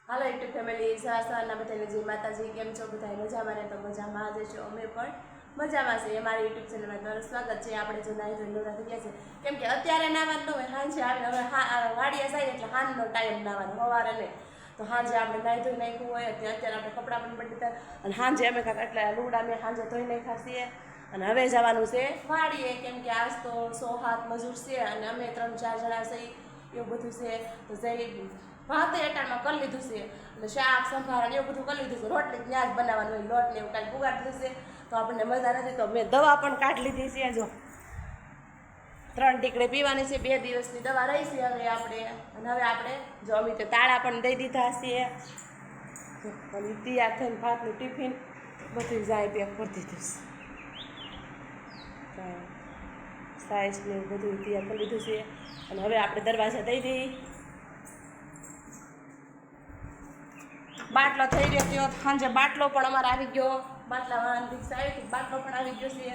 હાલો YouTube family સવારના બધાને જય માતાજી. કેમ છો બધા? મજામાં ને? તો મજામાં જ છો. અમે પણ મજામાં છીએ. અમારી યુટ્યુબ ચેનલમાં તમારું સ્વાગત છે. આપણે જો નાહી ધોઈને નવરા થઈ ગયા છે, કેમ કે અત્યારે નાવાનું ન હોય, સાંજે આવે. હવે વાડીએ જાય એટલે સાંજનો ટાઈમ નાવાનો, સવારે નહીં. તો સાંજે આપણે નાહી ધોઈ નાખ્યું હોય, અત્યારે આપણે કપડાં પણ બદલી દીધા અને સાંજે અમે એટલે લુગડા મેં સાંજે ધોઈ નાખ્યા છીએ. અને હવે જવાનું છે વાડીએ, કેમ કે આજ તો 100 મજૂર છે અને અમે 3-4 જણા છીએ, એવું બધું છે. તો જઈ ભાતે અટાણમાં કરી લીધું છે, એટલે શાક સંભાર એવું બધું કરી લીધું છે. રોટલી ત્યાં જ બનાવવાનું હોય, લોટ ને એવું કાંઈ પુગાડી દીધું છે. તો આપણને મજા નથી, તો મેં દવા પણ કાઢી લીધી છે. જો 3 ટીકડે પીવાની છે, 2 દિવસની દવા રહી છે હવે આપણે. અને હવે આપણે જો અમે તો તાળા પણ દઈ દીધા છે. તૈયાર થઈને ભાતનું ટિફિન બધું જાય પેક કરી દીધું છે. સાઈઝ ને એવું બધું તૈયાર કરી લીધું છે. અને હવે આપણે દરવાજા દઈ દઈએ. બાટલો થઈ ગયો ત્યો સાંજે, બાટલો પણ અમારે આવી ગયો. બાટલા વાળાની રિક્ષા આવી હતી, બાટલો પણ આવી ગયો છે.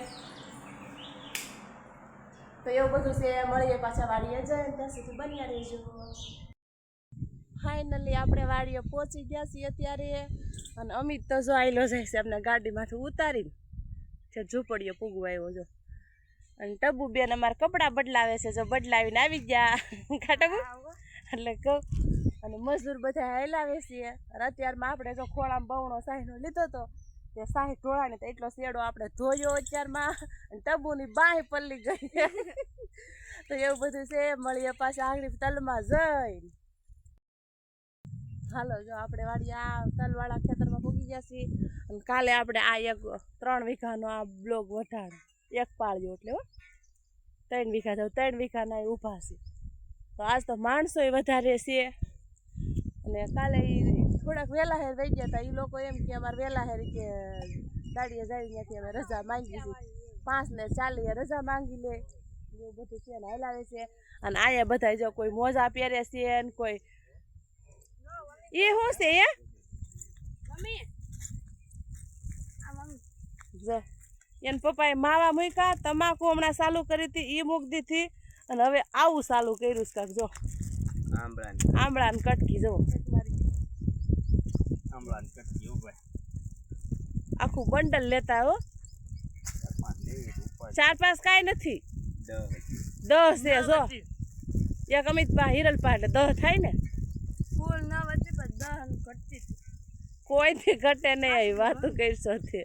તો એવું બધું છે. મળીએ પાછા વાડીએ જાય, ત્યાં સુધી બન્યા રહેજો. ફાઇનલી આપણે વાડીએ પહોંચી ગયા છીએ અત્યારે. અને અમિત તો જો આવેલો જાય છે આપણે ગાડીમાંથી ઉતારીને, જે ઝૂંપડીઓ પૂગવા આવ્યો જો. અને ટબુ બેન અમારે કપડાં બદલાવે છે, જો બદલાવીને આવી ગયા ટબુ એટલે કહું. અને મજદૂર બધા હલાવે છે. અને અત્યારમાં આપણે જો ખોળામાં બવણો સાહીનો લીધો હતો, તે સાહી ઢોળાને તો એટલો શેડો આપણે ધોયો અત્યારમાં. અને ટબુની બાંય પલ્લી ગઈ. તો એવું બધું છે. મળીએ પાછા આગળ તલમાં જઈને. હાલો જો આપણે વાડી આ તલવાળા ખેતરમાં પૂગી ગયા છીએ. અને કાલે આપણે આ 3 વીઘાનો આ બ્લોક વઢાણ એક પાળ્યો, એટલે 3 વીઘા તો 3 વીઘાના ઊભા છે. તો આજ તો માણસો વધારે છે. અને કાલે થોડાક વહેલા હેર વહી ગયા હતા. એ લોકો એમ કે અમારે વહેલા હેર કે દાડીએ જાય ત્યાંથી અમે રજા માંગી છે, 5 ને 40 રજા માંગી લે, એવું બધું છે ને હલાવે છે. અને અહીંયા બધા જો કોઈ મોજા પહેરે છે ને કોઈ એ શું છે જો એને પપ્પાએ માવા મૂક્યા, તમાકુ હમણાં ચાલુ કરી હતી, એ મૂકી દીધી. અને હવે આવું ચાલુ કર્યું છે કાંક જો આંબળાની કટકી જો આખું બંડલ લેતા હો. 4-5 કાંઈ નથી, 10 છે જો. એક અમિત પા હિરલ પા એટલે 10 થાય ને. ફૂલ ના વચ્ચે પણ 10 ઘટતી કોઈથી ઘટે નહીં. આવી વાતો કરશો તે.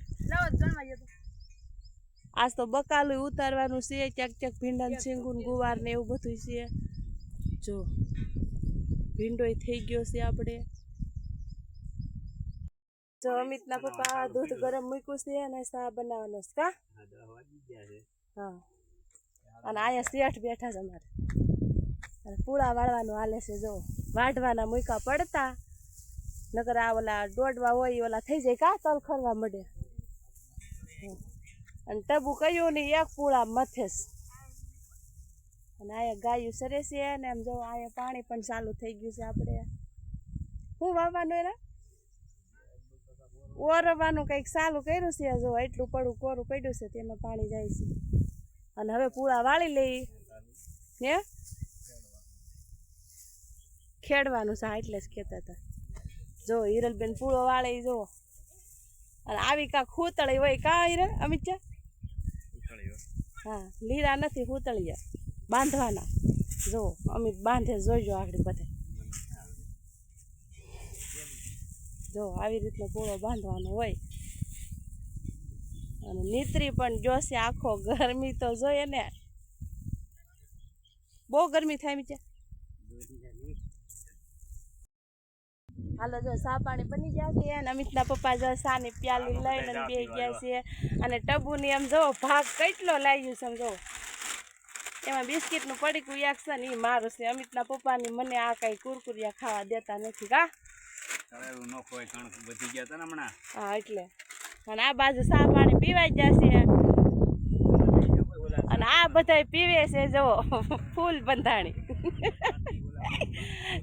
આજ તો બકાલું ઉતારવાનું છે, ક્યાંક ક્યાંક ભીંડા શીંગું ગુવાર ને એવું બધું છે. જો ભીંડોય થઈ ગયો છે આપણે. જો અમિતના પપ્પા દૂધ ગરમ મૂક્યું છે અને ચા બનાવવાનો છે કા. હા, અને અહીંયા શેઠ બેઠા છે અમારે. અને પૂળા વાળવાનું હાલે છે. જો વાઢવાના મૂકા પડતા, નકર આ ઓલા દોડવા હોય ઓલા થઈ જાય કા, તલ ખરવા મળે. અને ટબુ કયું નહીં, એક પૂળા મથેસ. અને અહીંયા ગાયું સરે છે ને એમ જો અહીંયા પાણી પણ ચાલુ થઈ ગયું છે. આપણે શું વાવવાનું એના ઓરવાનું કંઈક ચાલુ કર્યું છે. જો એટલું પડું કોરું પડ્યું છે, તેમાં પાણી જાય છે. અને હવે પૂળા વાળી લઈ હે ખેડવાનું છે, એટલે જ કહેતા હતા. જો હિરલબેન પૂળો વાળે જો. અને આવી કાંક ખૂતળી હોય કા હિરલ અમિત ચા? હા, લીરા નથી, ખૂતળિયા બાંધવાના. જો અમિત બાંધે, જોઈજો આગળ બધે. જો આવી રીતનો પૂળો બાંધવાનો હોય. અને નીતરી પણ જોશે આખો. ગરમી તો જોઈએ ને, બહુ ગરમી થાય મીચા. હાલો જો ચા પાણી બની ગયા છે. અને અમિતના પપ્પા જો ચાની પ્યાલી લઈને બે ગયા છે. અને ટબુની એમ જો ભાગ કેટલો લાગ્યું છે. જો એમાં બિસ્કીટનું પડીકું એક છે ને એ મારું છે. અમિતના પપ્પાની મને આ કાંઈ કુરકુરિયા ખાવા દેતા નથી કા. હા એટલે. અને આ બાજુ ચા પાણી પીવાઈ જશે. અને આ બધા પીવે છે જો ફૂલ બંધાણી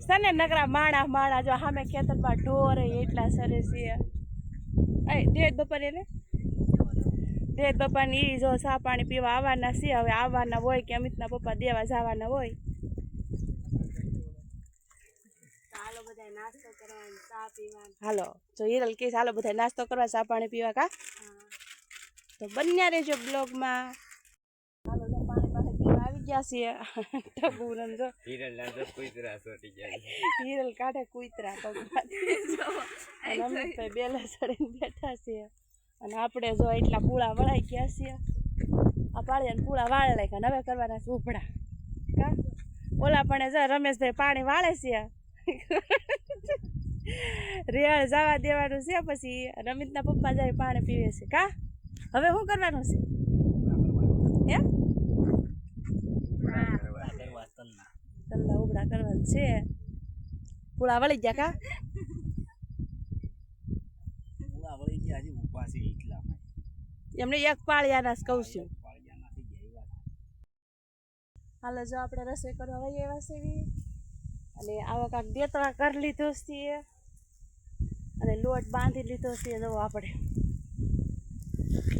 સને નકરા માણા જો સામે ખેતરમાં ઢોર એટલા સરસ છે. દેવ બપોરે ને દેવ બપાની એ જો ચા પાણી પીવા આવવાના છે. હવે આવવાના હોય કે અમિતના પપ્પા દેવા જવાના હોય. ચાલો બધા નાસ્તો કરવાનો, ચા પીવાનો. હાલો જો હિરલ કે હાલો બધા નાસ્તો કરવા, ચા પાણી પીવા કા. તો બન્યા રહેજો બ્લોગમાં. હાલો તો પાણી પાસે પીવા આવી ગયા છીએ. ટબુરન જો હિરલ કાઢે કુતરા પગમાં. રમેશભાઈ બેલા ચડીને બેઠા છીએ અને આપણે જો એટલા પૂળા વળાઈ ગયા છીએ. આ પાળિયાને પૂળા વાળ લાગ્યા, હવે કરવાના ઝૂંપડા કા. ઓલા પણ જો રમેશભાઈ પાણી વાળે છે. રેળ જવા દેવાનું છે, પછી રમિતના પપ્પા જાય પાણી પીવે છે કા. હવે શું કરવાનું છે એમ? તલ્લા ઉબડા કરવાનું છે. પૂળા વળી ગયા કા. એમને એક પાળિયાના જ કહું છું. હાલો જો આપણે રસોઈ કરવા વહી આવ્યા છીએ અને આવો કાંક દેતવા કરી લીધો છીએ અને લોટ બાંધી લીધો છે. જો આપણે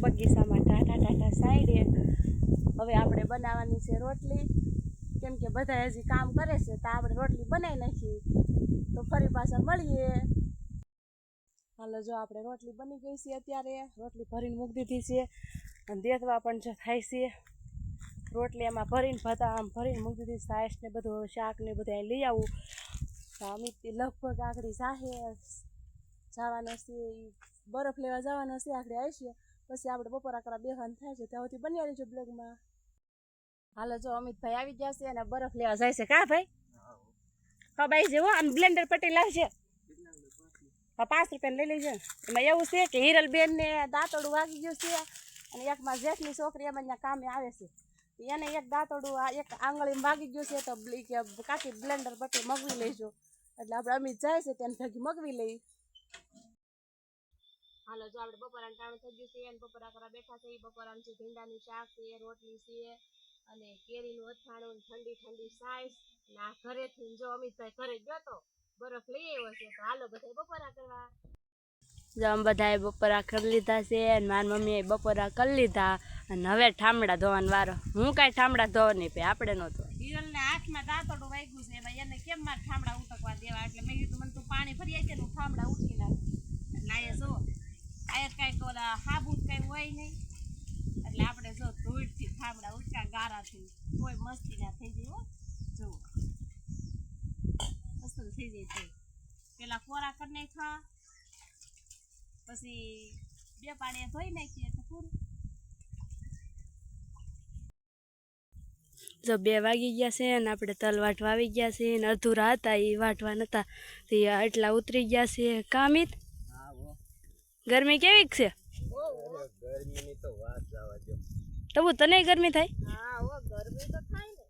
બગીચામાં ટાટા ટાટા સાઈડે હવે આપણે બનાવવાની છે રોટલી. કેમ કે બધા હજી કામ કરે છે તો આપણે રોટલી બનાવી નાખીએ, તો ફરી પાછા મળીએ. હાલો જો આપણે રોટલી બની ગઈ છે. અત્યારે રોટલી ભરીને મૂકી દીધી છે અને દેતવા પણ જો થાય છે. રોટલી એમાં ભરીને આમ ભરીને મૂકી દીધી. સાઈસ ને બધું શાક ને બધું અહીં લઈ આવું. અમિતથી લગભગ આગળ જવાનો છે, બરફ લેવા જવાનો છે. આગળ આવીશે પછી આપણે બપોરા કરવા બેહવાનું થાય છે. ત્યાં સુધી બની રહીશું બ્લોગમાં. હાલો જો અમિતભાઈ આવી ગયા છે અને બરફ લેવા જાય છે કા ભાઈ. હા ભાઈ જેવો આમ બ્લેન્ડર પટ્ટી લાવશે. હા 5 રૂપિયાને લઈ લેજો. એમાં એવું છે કે હિરલબેન ને દાંતોડું વાગી ગયું છે અને એકમાં જેઠની છોકરી એમાં અહીંયા કામે આવે છે. એને એક દાંતોડું એક આંગળીમાં વાગી ગયું છે તો કાચી બ્લેન્ડર પટ્ટી મગવી લઈજો. એટલે આપણે અમિત જાય છે તેને ભેગી મગવી લઈ. હાલો જો આપણે બપોરાનું ટાણું થઈ ગયું છે અને બપોરા કરવા બેઠા છે. બપોરાનું છે ભીંડાનું શાક છે, રોટલી છે અને કેરીનું અથાણું, ઠંડી ઠંડી સાઈસ. અને આ ઘરેથી જો અમિતભાઈ ઘરે ગયો તો બરફ લઈ આવ્યો છે. તો હાલો બધા બપોરા કરવા. જો અમે બધાએ બપોરા કરી લીધા છે અને મારી મમ્મીએ બપોરા કરી લીધા અને હવે ઠામડા ધોવાનો વારો. હું કાંઈ ઠામડા ધોવા નહીં ભાઈ, આપણે ન ધોવા. હિરલને હાથમાં દાંતોડું વાગ્યું છે એમાં એને કેમ મારે ઠામડા ઉટકવા દેવા. એટલે મેં કીધું મને તું પાણી ભરી આવી છે ને હું ઠામડા ઉઠી નાખ. એટલે અહીંયા જો અહીંયા કાંઈક ઓલા હાબુત કાંઈ હોય નહીં. એટલે આપણે જો ધૂળથી ઠામડા ઉઠ્યા ગારાથી કોઈ મસ્તી ના થઈ જાય. જુઓ અસલ થઈ જાય છે. પેલા કોરા કરી નાખ્યા પછી 2 પાણીએ ધોઈ નાખીએ તો પૂરું. જો 2 વાગી ગયા છે અને આપણે તલ વાટવા આવી ગયા છે ને અધૂરા હતા એ વાટવા નતા તો એટલા ઉતરી ગયા છે. કામિત ગરમી કેવી છે? ગરમીની તો વાત જવા દો. તબુ તને ગરમી થાય? હા હો ગરમી તો થાય ને.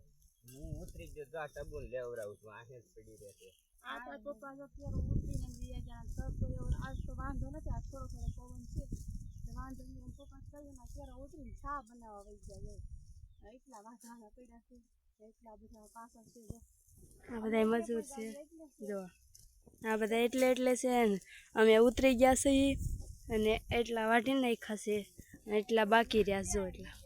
હું ઉતરી ગયો તો આ ટબુ લેવરાવું છું, આંખે જ પડી રહેશે. આ તો પપ્પા જો અત્યારે ઉતરીને બીજા જ્યાં તડકો એવો આજ તો વાંધો નથી. આ થોડો થોડો પવન છે એટલે વાંધો નહીં. પપ્પા કહ્યું ને અત્યારે ઉતરીને ચા બનાવવા વહી જાય. એટલા વાંધાણા પડ્યા છે, એટલા બધા પાછા છે. જો આ બધા મજૂર છે. જો આ બધા એટલે છે ને અમે ઉતરી ગયા છીએ અને એટલા વાટી નાખ્યા છે, એટલા બાકી રહ્યા. જો એટલા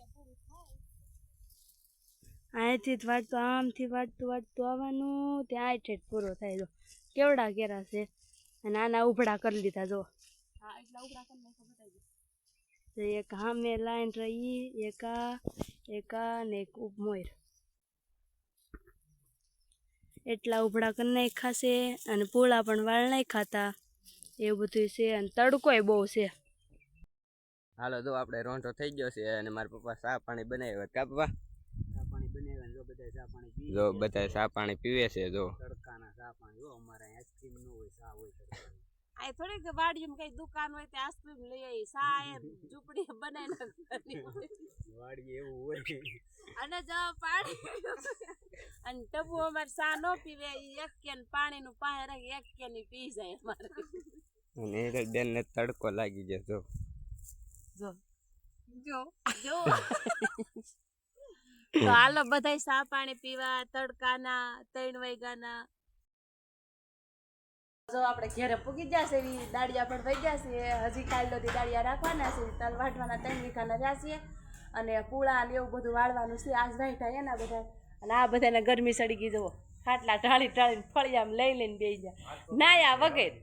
અહીંથી જ વાટતું આમથી વાટતું આવવાનું ત્યાં ઠેઠ પૂરો થાય. જો કેવડા કેરા છે અને આના ઉભડા કરી લીધા. જો હા એટલા ઉભડા કરી નાખ્યા બતાવી. એક સામે લાઈન રહી, એક ને એક મોર. એટલા ઉભડા કરી નાખ્યા છે અને પૂળા પણ વાળ નહીં ખાતા એવું બધું છે અને તડકોય બહુ છે. હાલો જો આપણે રોંઢો થઈ ગયો છે અને મારા પપ્પા ચા પાણી બનાવ્યા. કા પપ્પા ચા પાણી બનાવ્યા. જો બધા ચા પાણી પીવે. જો બધા ચા પાણી પીવે છે. જો તડકાના ચા પાણી. જો અમારે આઈસ્ક્રીમ ન હોય, ચા હોય તડકાની. આ થોડીક વાડીમાં કઈ દુકાન હોય તે આઈસ્ક્રીમ લઈ આવી. ચા એ ઝૂંપડી બનાવી વાડી એવું હોય અને જો પાણી અને ટબુ અમારે ચા ન પીવે. એક કેન પાણીનું પાસે રાખી એક કેની પી જાય અમારે. અને બેન ને તડકો લાગી જાય. જો જો જો તો હાલો બધાય ચા પાણી પીવા તડકાના 3 વાગ્યાના. જો આપણે ઘેરે પૂગી ગયા છે. દાળિયા પણ થઈ ગયા છે. હજી કાલ સુધી દાળિયા રાખવાના છે. તલ વાટવાના 3 વીઘાના રહ્યા છીએ અને પૂળા ને એવું બધું વાળવાનું છે. આજ રાઈટ એના બધા અને આ બધાને ગરમી સડી ગઈ. જુઓ ખાટલા ઢાળી ઢાળીને ફળિયામાં લઈ લઈને બેસી ગયા નાયા વગર.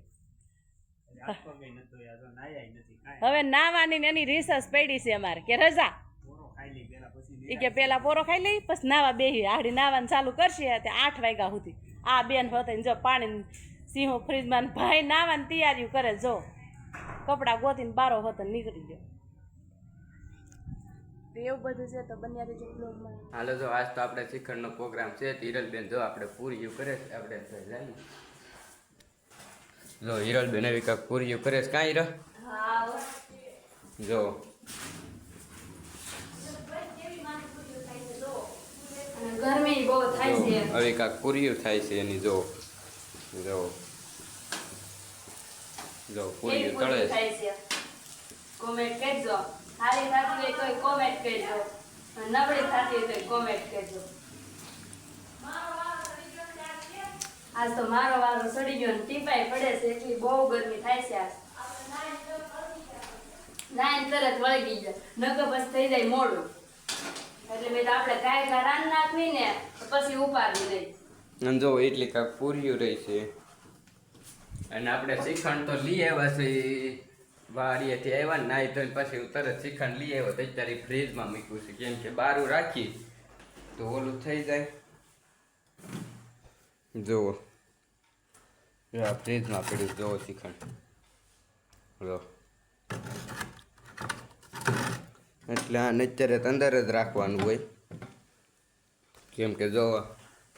હવે નાવાની ને એની રિસર્ચ પડી છે અમારે કે રજા એ કે પેલા પોરો ખાઈ લઈ પછી નાવા બેહી આડી નાવાનું ચાલુ કરશે તે 8 વાગ્યા સુધી. આ બેન હોતે જો પાણી સિંહો ફ્રીજમાં ભાઈ નાવાની તૈયારીઓ કરે જો કપડાં ગોતીને બારો હોતે નીકળી ગયો. તો એવું બધું છે તો બન્યા રહેજો બ્લોગમાં. હાલો જો આજ તો આપણે શિખરનો પ્રોગ્રામ છે. હિરલબેન જો આપણે પૂરીઓ કરે છે આપણે જઈએ. જો હિરલબેન એવી કાંઈક પૂરીઓ કરે છે કાંઈ હીરો જો ગરમી બહુ થાય છે. હવે કાંઈક પૂરીઓ થાય છે એની જો જો જો પૂરીઓ તળે છે. કોમેન્ટ કરજો. સારી થતી હોય તોય કોમેન્ટ કરજો. નબળી થતી હોય તોય કોમેન્ટ કરજો. આજ તો મારો વારો સડી ગયો ને ટીપાઈ પડે છે એટલી બહુ ગરમી થાય છે આજ. નાઈન તરત વળગી જાય નકર પછી થઈ જાય મોડું એટલે મેં આપણે કાંઈ કા રાન નાખવી ને પછી ઉપાડી લઈ. અને જો એટલી કાંઈક પૂરીઓ રહી છે અને આપણે શ્રીખંડ તો લઈ આવ્યા છે વાડીએથી આવ્યા ને નાઈ ધોઈને પછી હું તરત શ્રીખંડ લઈ આવ્યો તો અત્યારે ફ્રીજમાં મૂક્યું છે કેમ કે બારું રાખી તો ઓલું થઈ જાય. જુઓ ફ્રીજમાં પડ્યું જુઓ શ્રીખંડ જો એટલે આને અત્યારે અંદર જ રાખવાનું હોય કેમ કે જો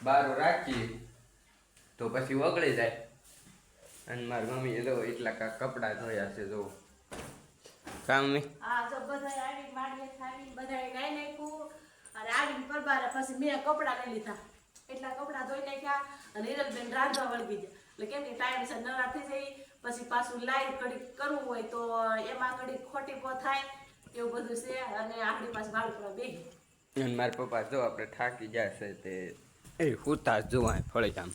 બારું રાખીએ તો પછી ઓગળી જાય. અને મારી મમ્મીએ જો એટલા કપડાં ધોયા છે જો કામ મમ્મી આ તો બધા આડી માડીએ ખાવી બધાએ ગાઈ નાખ્યું અને આડી પરબારે પછી મેં કપડાં લઈ લીધા એટલા કપડાં ધોઈ નાખ્યા અને હિરલબેન રાંધવા વળગી ગયા એટલે કેમ કે ટાઈમ છે નવરા થઈ જાય પછી પાછું લાઈટ કડીક કરવું હોય તો એમાં કડીક ખોટી પો થાય એવું બધું છે અને આપણી પાસે વાળ પર બેહી અને મારા પપ્પા જો આપણે થાકી જાય છે તે એ હુતા જોવા ફળે આમ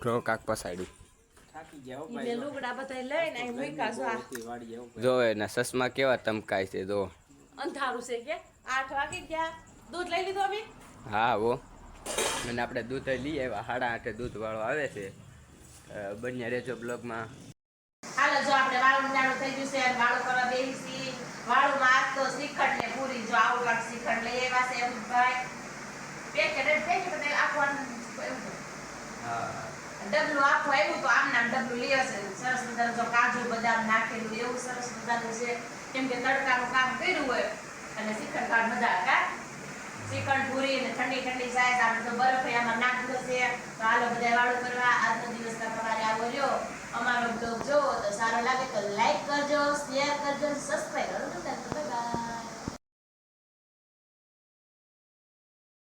ઘો કાક પસાડ્યું ઈ લુગડા બધા લઈને અહીં મૂક્યા છો આ જો એના ચશ્મા કેવા તમકાય છે જો અંધારું છે કે 8 વાગી ગયા દૂધ લઈ લીધું અમે હા હો અને આપણે દૂધ લઈ આવ્યા 8:30 દૂધ વાળો આવે છે. બન્યા રહેજો બ્લોગમાં. હાલો જો આપણે વાળું જાડું થઈ ગયું છે અને વાળું કરવા બેસી વાળુંમાં આજ તો શ્રીખંડ ને પૂરી જો આવું કાંક શ્રીખંડ લઈ આવ્યા છે એમ ભાઈ પેકેટ આપવાનું એવું તો હા ડબલું આખું આવ્યું તો આમ નામ ડબલું લઈ હશે સરસ મજાનું જો કાજુ બદામ નાખેલું એવું સરસ મજાનું છે કેમ કે તડકાનું કામ કર્યું હોય અને શ્રીખંડ ખાવા મજા આવે કા શ્રીખંડ પૂરી અને ઠંડી ઠંડી સાઈઝ આપણે તો બરફ આમાં નાખી છે તો હાલો બધા વાળું કરવા આજનો દિવસ તમારે આવો રહ્યો. અમારો બ્લોગ જો તો સારો લાગે તો લાઈક કરજો શેર કરજો સબસ્ક્રાઈબ કરજો.